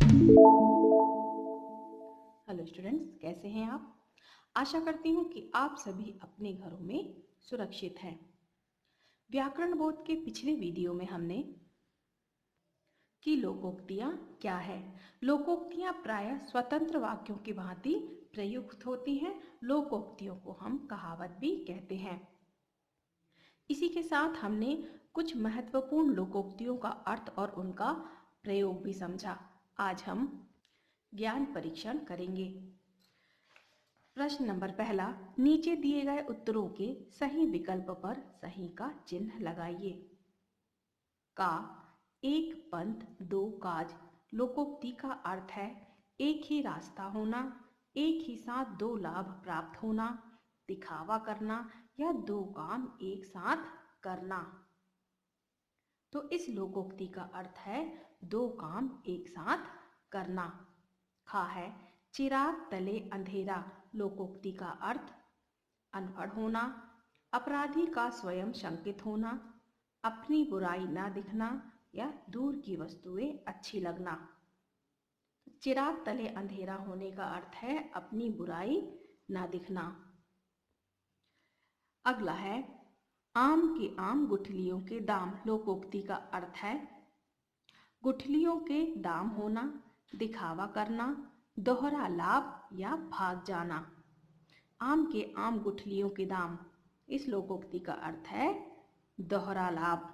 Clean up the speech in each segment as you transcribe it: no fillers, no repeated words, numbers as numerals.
Hello students, कैसे हैं आप? आशा करती हूँ कि आप सभी अपने घरों में सुरक्षित हैं। व्याकरण बोध के पिछले वीडियो में हमने कि लोकोक्तियाँ क्या है। लोकोक्तियाँ प्रायः स्वतंत्र वाक्यों की भांति प्रयुक्त होती हैं। लोकोक्तियों को हम कहावत भी कहते हैं। इसी के साथ हमने कुछ महत्वपूर्ण लोकोक्तियों का अर्थ और उनका प्रयोग भी समझा। आज हम ज्ञान परीक्षण करेंगे। प्रश्न नंबर पहला, नीचे दिए गए उत्तरों के सही विकल्प पर सही का चिन्ह लगाइए। का, एक पंथ दो काज लोकोक्ति का अर्थ है एक ही रास्ता होना, एक ही साथ दो लाभ प्राप्त होना, दिखावा करना या दो काम एक साथ करना। तो इस लोकोक्ति का अर्थ है दो काम एक साथ करना। खा है, चिराग तले अंधेरा लोकोक्ति का अर्थ अनपढ़ होना, अपराधी का स्वयं शंकित होना, अपनी बुराई ना दिखना या दूर की वस्तुएं अच्छी लगना। चिराग तले अंधेरा होने का अर्थ है अपनी बुराई ना दिखना। अगला है, आम के आम गुठलियों के दाम लोकोक्ति का अर्थ है गुठलियों के दाम होना, दिखावा करना, दोहरा लाभ या भाग जाना। आम के आम गुठलियों के दाम, इस लोकोक्ति का अर्थ है दोहरा लाभ।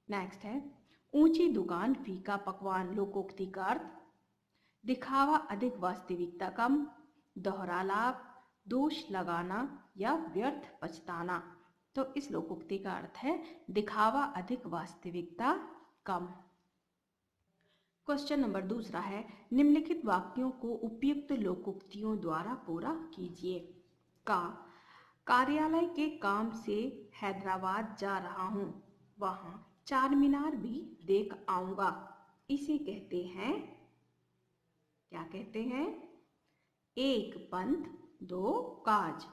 नेक्स्ट है, ऊंची दुकान फीका पकवान लोकोक्ति का अर्थ दिखावा अधिक वास्तविकता कम, दोहरा लाभ, दोष लगाना या व्यर्थ पछताना। तो इस लोकोक्ति का अर्थ है दिखावा अधिक वास्तविकता कम। क्वेश्चन नंबर दूसरा है, निम्नलिखित वाक्यों को उपयुक्त लोकोक्तियों द्वारा पूरा कीजिए। का, कार्यालय के काम से हैदराबाद जा रहा हूँ, वहाँ चार मीनार भी देख आऊंगा। इसे कहते हैं, क्या कहते हैं? एक पंथ दो काज।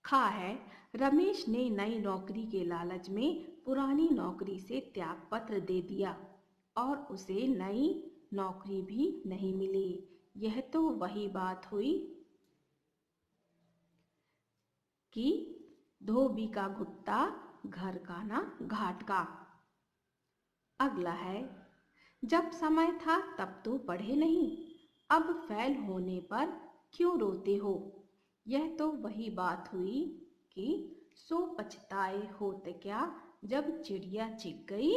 खा है, रमेश ने नई नौकरी के लालच में पुरानी नौकरी से त्याग पत्र दे दिया और उसे नई नौकरी भी नहीं मिली। यह तो वही बात हुई कि धोबी का घुट्टा घर का ना घाट का। अगला है, जब समय था तब तो पढ़े नहीं, अब फेल होने पर क्यों रोते हो। यह तो वही बात हुई कि सो पछताए होते क्या जब चिड़िया चिग गई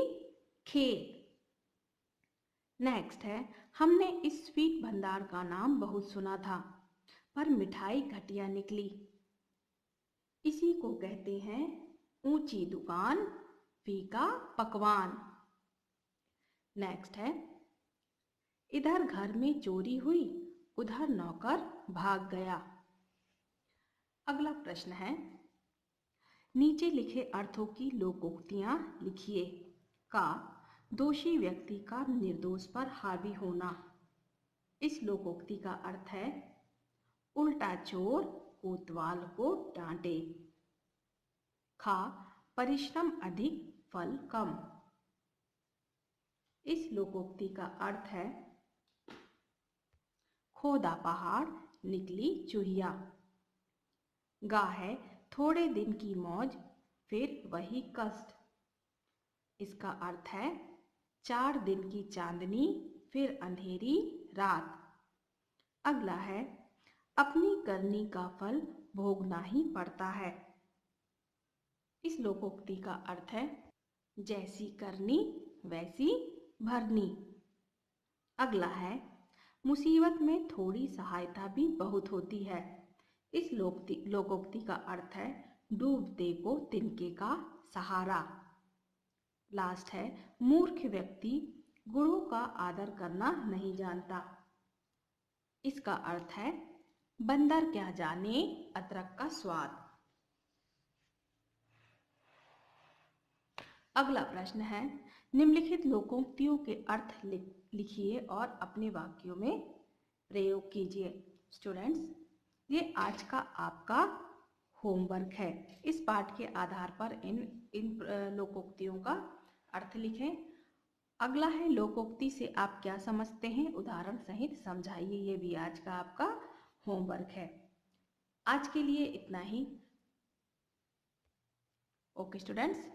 खेत। नेक्स्ट है, हमने इस स्वीट भंडार का नाम बहुत सुना था पर मिठाई घटिया निकली। इसी को कहते हैं ऊंची दुकान फीका पकवान। नेक्स्ट है, इधर घर में चोरी हुई उधर नौकर भाग गया। अगला प्रश्न है, नीचे लिखे अर्थों की लोकोक्तियां लिखिए। का, दोषी व्यक्ति का निर्दोष पर हावी होना, इस लोकोक्ति का अर्थ है उल्टा चोर कोतवाल को डांटे। खा, परिश्रम अधिक फल कम, इस लोकोक्ति का अर्थ है खोदा पहाड़ निकली चूहिया। गा है, थोड़े दिन की मौज फिर वही कष्ट, इसका अर्थ है 4 दिन की चांदनी फिर अंधेरी रात। अगला है, अपनी करनी का फल भोगना ही पड़ता है, इस लोकोक्ति का अर्थ है जैसी करनी वैसी भरनी। अगला है, मुसीबत में थोड़ी सहायता भी बहुत होती है, इस लोकोक्ति का अर्थ है डूबते को तिनके का सहारा। लास्ट है, मूर्ख व्यक्ति गुणों का आदर करना नहीं जानता, इसका अर्थ है बंदर क्या जाने अदरक का स्वाद। अगला प्रश्न है, निम्नलिखित लोकोक्तियों के अर्थ लिखिए और अपने वाक्यों में प्रयोग कीजिए। स्टूडेंट्स, ये आज का आपका होमवर्क है। इस पाठ के आधार पर इन लोकोक्तियों का अर्थ लिखें। अगला है लोकोक्ति से आप क्या समझते हैं, उदाहरण सहित समझाइए। ये भी आज का आपका होमवर्क है। आज के लिए इतना ही। Okay students.